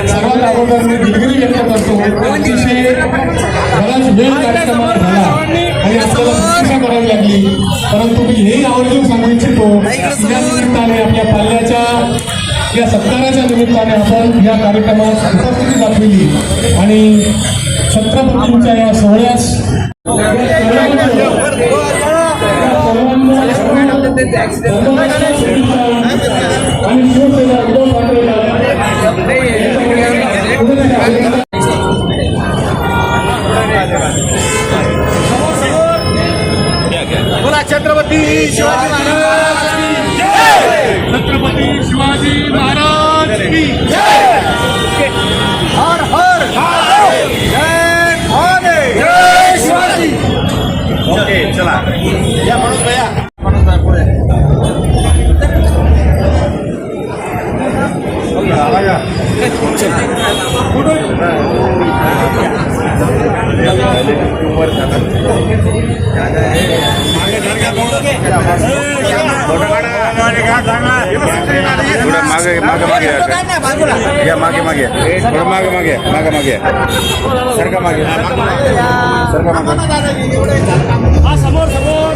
सर्वात अगोदर मी दिलगिरी व्यक्त करतो. अतिशय बराच वेळ कार्यक्रमात झाला आणि आपल्याला प्रतीक्षा करावी लागली, परंतु मी हेही आवर्जून सांगू इच्छितो या निमित्ताने आपल्या पाल्याच्या या सत्काराच्या निमित्ताने आपण या कार्यक्रमात उपस्थिती दाखविली आणि छत्रपतींच्या या सोहळ्यास आणि शिवसेना उद्धव ठाकरेला बोला छत्रपती शिवाजी महाराज की जय. छत्रपती शिवाजी महाराज की जय. हर हर जय भवानी जय शिवाजी. ओके चला या म्हणून भैया म्हणून जा पुढे मागे मागे मागे या मागे मागे थोडं मागे मागे मागे मागे सरका मागे सरका मागे समोर समोर.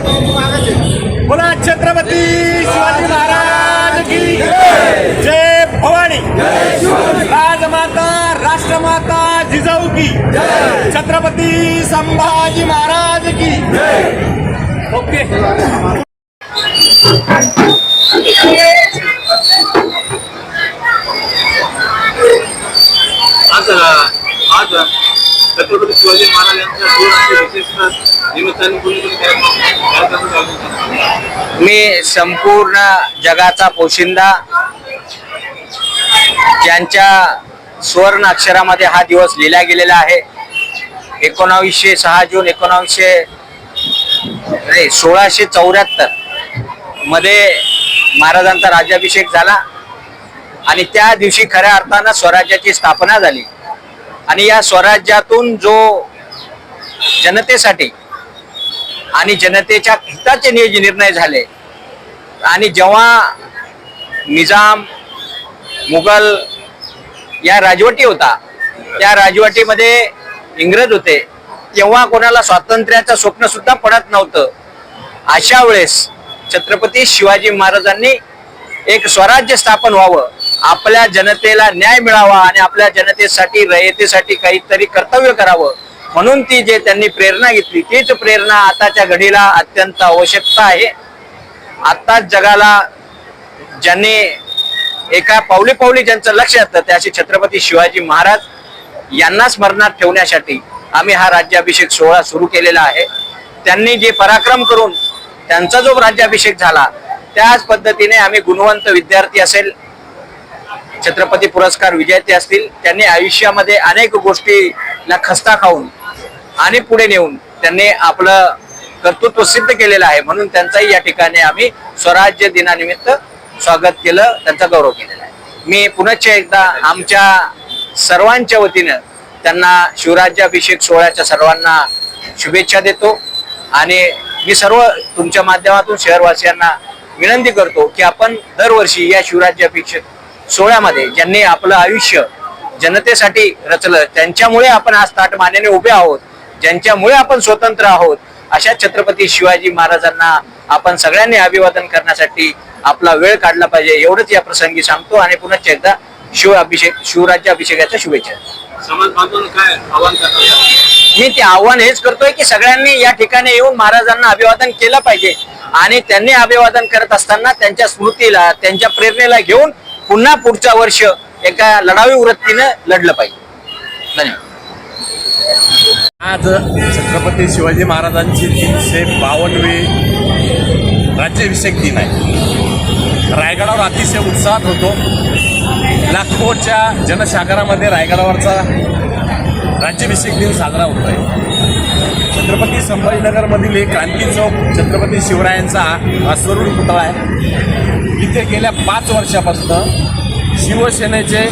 बोला छत्रपती शिवाजी महाराज की जय भवानी राजमाता राष्ट्रमाता जिजाऊ की छत्रपती संभाजी महाराज की ओके. आज छत्रपती शिवाजी महाराज यांच्या विशेष निमित्ताने मी संपूर्ण जगाचा पोशिंदा ज्यांच्या स्वर्ण अक्षरामध्ये हा दिवस लिहिला गेलेला आहे. 6 जून 1674 मध्ये महाराजांचा राज्याभिषेक झाला आणि त्या दिवशी खऱ्या अर्थानं स्वराज्याची स्थापना झाली आणि या स्वराज्यातून जो जनतेसाठी आणि जनतेच्या हिताचे निर्णय झाले आणि जेव्हा निजाम मुघल या राजवटी होता, त्या राजवटीमध्ये इंग्रज होते, तेव्हा कोणाला स्वातंत्र्याचं स्वप्न सुद्धा पडत नव्हतं. अशा वेळेस छत्रपती शिवाजी महाराजांनी एक स्वराज्य स्थापन व्हावं, आपल्या जनतेला न्याय मिळावा आणि आपल्या जनतेसाठी रयतेसाठी काहीतरी कर्तव्य करावं, म्हणून ती जे त्यांनी प्रेरणा घेतली तीच प्रेरणा आताच्या घडीला अत्यंत आवश्यकता आहे. आताच जगाला ज्यांनी एका पावली पावली ज्यांचं लक्ष येतं ते असे छत्रपती शिवाजी महाराज यांना स्मरणात ठेवण्यासाठी आम्ही हा राज्याभिषेक सोहळा सुरू केलेला आहे. त्यांनी जे पराक्रम करून त्यांचा जो राज्याभिषेक झाला, त्याच पद्धतीने आम्ही गुणवंत विद्यार्थी असेल, छत्रपती पुरस्कार विजेते असतील, त्यांनी आयुष्यामध्ये अनेक गोष्टीला खस्ता खाऊन आणि पुढे नेऊन त्यांनी आपलं कर्तृत्व सिद्ध केलेलं आहे, म्हणून त्यांचाही या ठिकाणी आम्ही स्वराज्य दिनानिमित्त स्वागत केलं, त्यांचा गौरव केलेला आहे. मी पुनश्च एकदा आमच्या सर्वांच्या वतीनं त्यांना शिवराज्याभिषेक सोहळ्याच्या सर्वांना शुभेच्छा देतो आणि मी सर्व तुमच्या माध्यमातून शहरवासियांना विनंती करतो की आपण दरवर्षी या शिवराज्याभिषेक सोहळ्यामध्ये ज्यांनी आपलं आयुष्य जनतेसाठी रचलं, त्यांच्यामुळे आपण आज ताटमानेने उभे आहोत, ज्यांच्यामुळे आपण स्वतंत्र आहोत, अशा छत्रपती शिवाजी महाराजांना आपण सगळ्यांनी अभिवादन करण्यासाठी आपला वेळ काढला पाहिजे, एवढंच या प्रसंगी सांगतो आणि पुनश्च एकदा शिवराज्याभिषेकाच्या शुभेच्छा. समाज बांधून काय आवाहन करतात? मी ते आव्हान हेच करतोय की सगळ्यांनी या ठिकाणी येऊन महाराजांना अभिवादन केलं पाहिजे आणि त्यांनी अभिवादन करत असताना त्यांच्या स्मृतीला, त्यांच्या प्रेरणेला घेऊन पुन्हा पुढच्या वर्ष एका लढावी वृत्तीनं लढलं पाहिजे. धन्यवाद. आज छत्रपती शिवाजी महाराजांची 352वी राज्याभिषेक दिन आहे. रायगडावर अतिशय उत्साहात होतो. लाखोच्या जनसागरामध्ये रायगडावरचा राज्याभिषेक दिन साजरा होतो आहे. छत्रपती संभाजीनगरमधील एक क्रांती चौक छत्रपती शिवरायांचा अश्वरूढ पुतळा आहे. इथे गेल्या 5 वर्षापासून शिवसेनेचे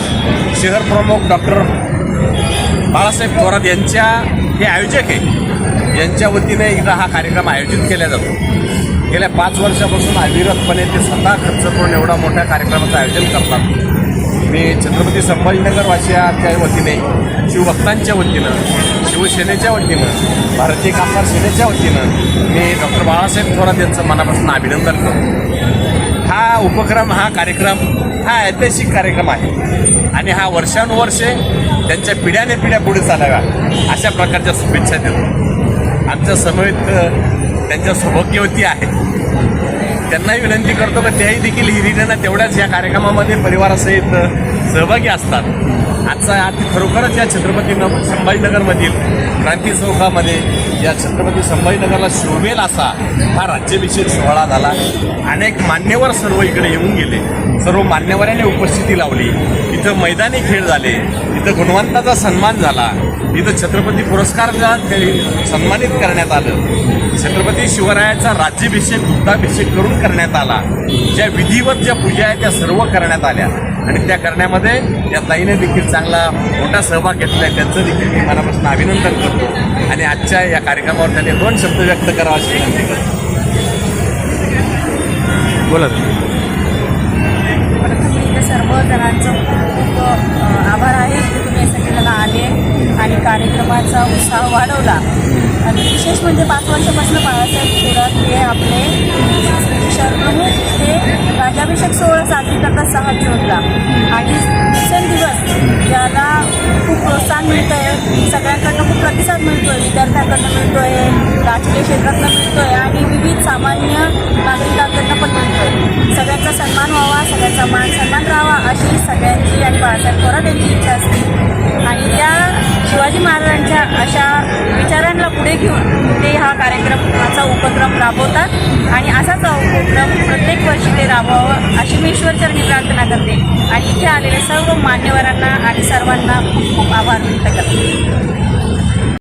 शहरप्रमुख डॉक्टर बाळासाहेब थोरात यांच्या हे आयोजक आहे, यांच्या वतीने एकदा हा कार्यक्रम आयोजित केला जातो. गेल्या 5 वर्षापासून अविरतपणे ते स्वतः खर्च करून एवढा मोठ्या कार्यक्रमाचं आयोजन करतात. मी छत्रपती संभाजीनगरवासियांच्या वतीने, शिवभक्तांच्या वतीनं, शिवसेनेच्या वतीनं, भारतीय कामगार सेनेच्या वतीनं मी डॉक्टर बाळासाहेब थोरात यांचं मनापासून अभिनंदन करतो. हा उपक्रम, हा कार्यक्रम हा ऐतिहासिक कार्यक्रम आहे आणि हा वर्षानुवर्षे त्यांच्या पिढ्याने पिढ्या पुढे चालाव्या अशा प्रकारच्या शुभेच्छा देतो. आमच्या समवेत त्यांच्या सौभाग्यवती आहेत, त्यांनाही विनंती करतो की त्याही देखील हिरिरीनं तेवढ्याच या कार्यक्रमामध्ये परिवारासहित सहभागी असतात. आजचा खरोखरच या छत्रपती संभाजीनगरमधील क्रांती चौकामध्ये या छत्रपती संभाजीनगरला शोभेल असा हा राज्याभिषेक सोहळा झाला. अनेक मान्यवर सर्व इकडे येऊन गेले, सर्व मान्यवरांनी उपस्थिती लावली. इथं मैदानी खेळ झाले, इथं गुणवंताचा सन्मान झाला, इथं छत्रपती पुरस्कार सन्मानित करण्यात आलं. छत्रपती शिवरायाचा राज्याभिषेक, दुग्धाभिषेक करून करण्यात आला. ज्या विधिवत ज्या पूजा आहेत त्या सर्व करण्यात आल्या आणि त्या करण्यामध्ये या ताईने देखील चांगला मोठा सहभाग घेतला आहे. त्यांचं देखील मी मनापासून अभिनंदन करतो आणि आजच्या या कार्यक्रमावर त्यांनी 2 शब्द व्यक्त करावा अशी विनंती करतो. बोला. सर्व जणांचं खूप आभार आहे की तुम्ही सगळ्यांना आले आणि कार्यक्रमाचा उत्साह वाढवला. आणि विशेष म्हणजे 5 वर्षापासून बाळासाहेब थोरात हे आपले शहरप्रमुख हे राज्याभिषेक सोहळा साजरी करतात 6 जूनला आणि दिवसेंदिवस याला खूप प्रोत्साहन मिळतं आहे. सगळ्यांकडनं खूप प्रतिसाद मिळतो आहे, विद्यार्थ्यांकडनं मिळतो आहे, राजकीय क्षेत्रातनं मिळतो आहे आणि विविध सामान्य नागरिकांकडनं पण मिळतो आहे. सगळ्यांचा सन्मान व्हावा, सगळ्यांचा मान सन्मान राहावा अशी सगळ्यांची आणि बाळासाहेब थोरात यांची इच्छा असते आणि त्या शिवाजी महाराजांच्या अशा विचारांना पुढे घेऊन ते हा कार्यक्रमाचा उपक्रम राबवतात आणि असाच उपक्रम प्रत्येक वर्षी ते राबवावं अशी मी ईश्वरचरणी प्रार्थना करते आणि इथे आलेल्या सर्व मान्यवरांना आणि सर्वांना खूप खूप आभार व्यक्त करते.